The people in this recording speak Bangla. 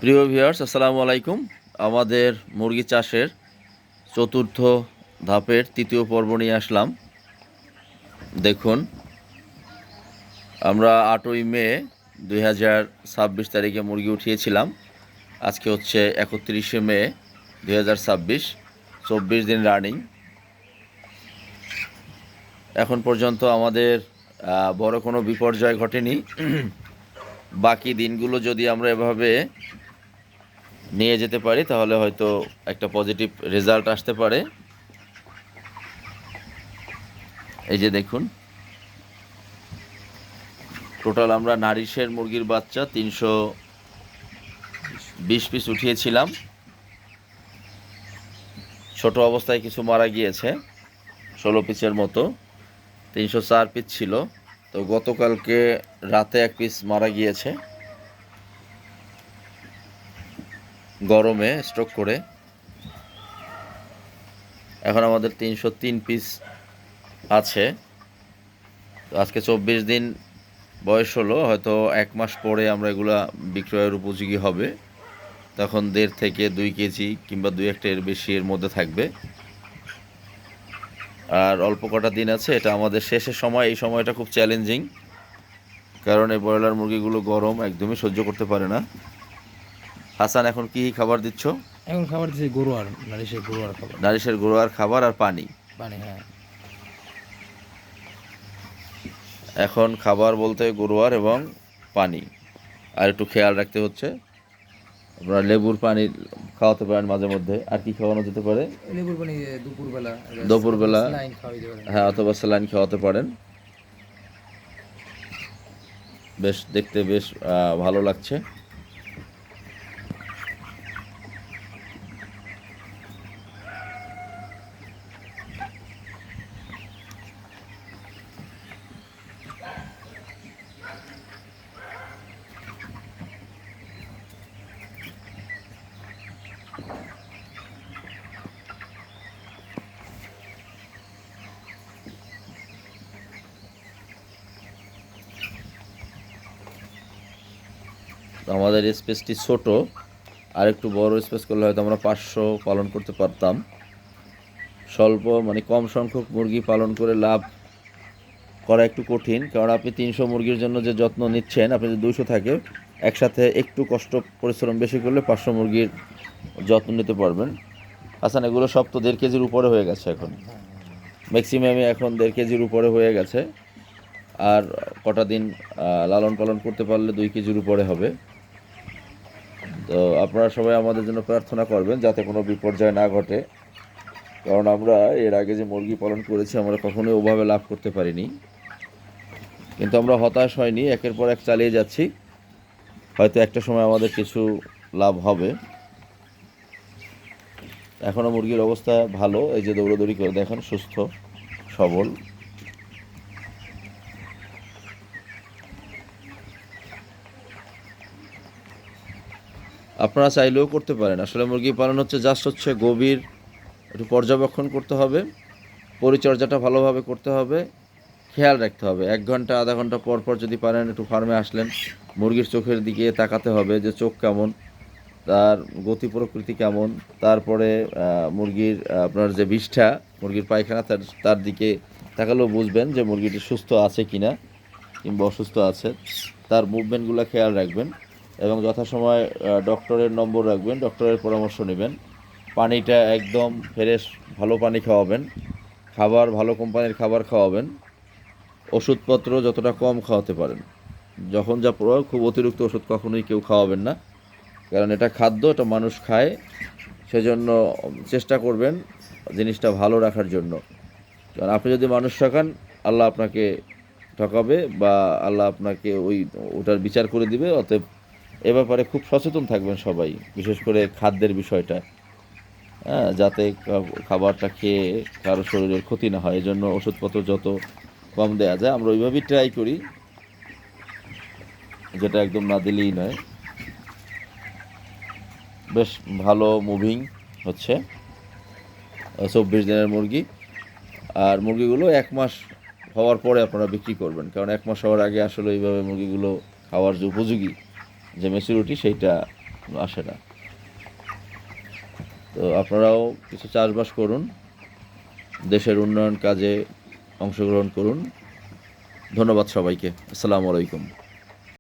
প্রিয় ভিউয়ার্স, আসসালামু আলাইকুম। আমাদের মুরগি চাষের চতুর্থ ধাপের তৃতীয় পর্ব নিয়ে আসলাম। দেখুন, আমরা 8ই মে 2026 তারিখে মুরগি উঠিয়েছিলাম। আজকে হচ্ছে 31শে মে 2026, 24 দিন রানিং। এখন পর্যন্ত আমাদের বড় কোনো বিপর্যয় ঘটেনি। বাকি দিনগুলো যদি আমরা এভাবে নিয়ে যেতে পারি তাহলে হয়তো একটা পজিটিভ রেজাল্ট আসতে পারে। এই যে দেখুন, টোটাল আমরা নারিশের মুরগির বাচ্চা 320 পিস উঠিয়েছিলাম। ছোট অবস্থায় কিছু মারা গিয়েছে, 16 পিসের মতো। 304 পিস ছিল। তো গতকালকে রাতে এক পিস মারা গিয়েছে গরমে স্ট্রোক করে। এখন আমাদের 303 পিস আছে। তো আজকে 24 দিন বয়স হলো, হয়তো 1 মাস পরে আমরা এগুলা বিক্রয়ের উপযোগী হবে। তখন 1.5 থেকে 2 কেজি কিংবা 2-1 এর বেশি এর মধ্যে থাকবে। আর অল্প কটা দিন আছে, এটা আমাদের শেষের সময়। এই সময়টা খুব চ্যালেঞ্জিং, কারণ এই ব্রয়লার মুরগিগুলো গরম একদমই সহ্য করতে পারে না। হাসান, এখন কি খাবার দিচ্ছ? এখন খাবার দিচ্ছি গরুয়ার, নারিশের গরুয়ার খাবার। নারিশের গুঁড়ার খাবার আর পানি। পানি, হ্যাঁ। এখন খাবার বলতে গরুয়ার এবং পানি, আর একটু খেয়াল রাখতে হচ্ছে। আপনারা লেবুর পানি খাওয়াতে পারেন মাঝে মধ্যে। আর কি খাওয়ানো যেতে পারে? লেবুর পানি দুপুরবেলা, দুপুরবেলা, স্যালাইন খাওয়াইতে পারেন। হ্যাঁ, অথবা স্যালাইন খাওয়াতে পারেন। বেশ দেখতে বেশ ভালো লাগছে। আমাদের স্পেসটি ছোট, আর একটু বড় স্পেস করলে হয়তো আমরা 500 পালন করতে পারতাম। স্বল্প মানে কম সংখ্যক মুরগি পালন করে লাভ করা একটু কঠিন, কারণ আপনি 300 মুরগির জন্য যে যত্ন নিচ্ছেন, আপনি যদি 200 থাকে, একসাথে একটু কষ্ট পরিশ্রম বেশি করলে 500 মুরগির যত্ন নিতে পারবেন। আচ্ছা, এগুলো সব তো 1.5 কেজির উপরে হয়ে গেছে এখন। ম্যাক্সিমামই এখন 1.5 কেজির উপরে হয়ে গেছে। আর কটা দিন লালন পালন করতে পারলে 2 কেজির উপরে হবে। তো আপনারা সবাই আমাদের জন্য প্রার্থনা করবেন যাতে কোনো বিপর্যয় না ঘটে, কারণ আমরা এর আগে যে মুরগি পালন করেছি আমরা কখনোই ওভাবে লাভ করতে পারিনি। কিন্তু আমরা হতাশ হয়নি, একের পর এক চালিয়ে যাচ্ছি। হয়তো একটা সময় আমাদের কিছু লাভ হবে। এখনও মুরগির অবস্থা ভালো, এই যে দৌড়াদৌড়ি করে দেখেন, সুস্থ সবল। আপনারা চাইলেও করতে পারেন। আসলে মুরগি পালন হচ্ছে জাস্ট হচ্ছে গভীর একটু পর্যবেক্ষণ করতে হবে, পরিচর্যাটা ভালোভাবে করতে হবে, খেয়াল রাখতে হবে। 1 ঘন্টা আধা ঘন্টা পর পর যদি পারেন একটু ফার্মে আসলেন, মুরগির চোখের দিকে তাকাতে হবে যে চোখ কেমন, তার গতি প্রকৃতি কেমন। তারপরে মুরগির আপনার যে বিষ্ঠা, মুরগির পায়খানা, তার দিকে তাকালেও বুঝবেন যে মুরগিটি সুস্থ আছে কিনা কিংবা অসুস্থ আছে। তার মুভমেন্টগুলো খেয়াল রাখবেন এবং যথাসময় ডক্টরের নম্বর রাখবেন, ডক্টরের পরামর্শ নেবেন। পানিটা একদম ফ্রেশ, ভালো পানি খাওয়াবেন। খাবার ভালো কোম্পানির খাবার খাওয়াবেন। ওষুধপত্র যতটা কম খাওয়াতে পারেন। যখন যা প্রয়োগ, খুব অতিরিক্ত ওষুধ কখনোই কেউ খাওয়াবেন না, কারণ এটা খাদ্য, এটা মানুষ খায়। সেজন্য চেষ্টা করবেন জিনিসটা ভালো রাখার জন্য। কারণ আপনি যদি মানুষ ঠকান, আল্লাহ আপনাকে ঠকাবে বা আল্লাহ আপনাকে ওটার বিচার করে দিবে। অতএব এ ব্যাপারে খুব সচেতন থাকবেন সবাই, বিশেষ করে খাদ্যের বিষয়টা, হ্যাঁ, যাতে খাবারটা খেয়ে কারো শরীরের ক্ষতি না হয়। এজন্য ওষুধপত্র যত কম দেওয়া যায় আমরা ওইভাবেই ট্রাই করি, যেটা একদম না দিলেই নয়। বেশ ভালো মুভিং হচ্ছে 24 দিনের মুরগি। আর মুরগিগুলো 1 মাস হওয়ার পরে আপনারা বিক্রি করবেন, কারণ 1 মাস হওয়ার আগে আসলে এইভাবে মুরগিগুলো খাওয়ার যে উপযোগী যে ম্যাচুরিটি, সেইটা আসে না। তো আপনারাও কিছু চাষবাস করুন, দেশের উন্নয়ন কাজে অংশগ্রহণ করুন। ধন্যবাদ সবাইকে। আসসালামু আলাইকুম।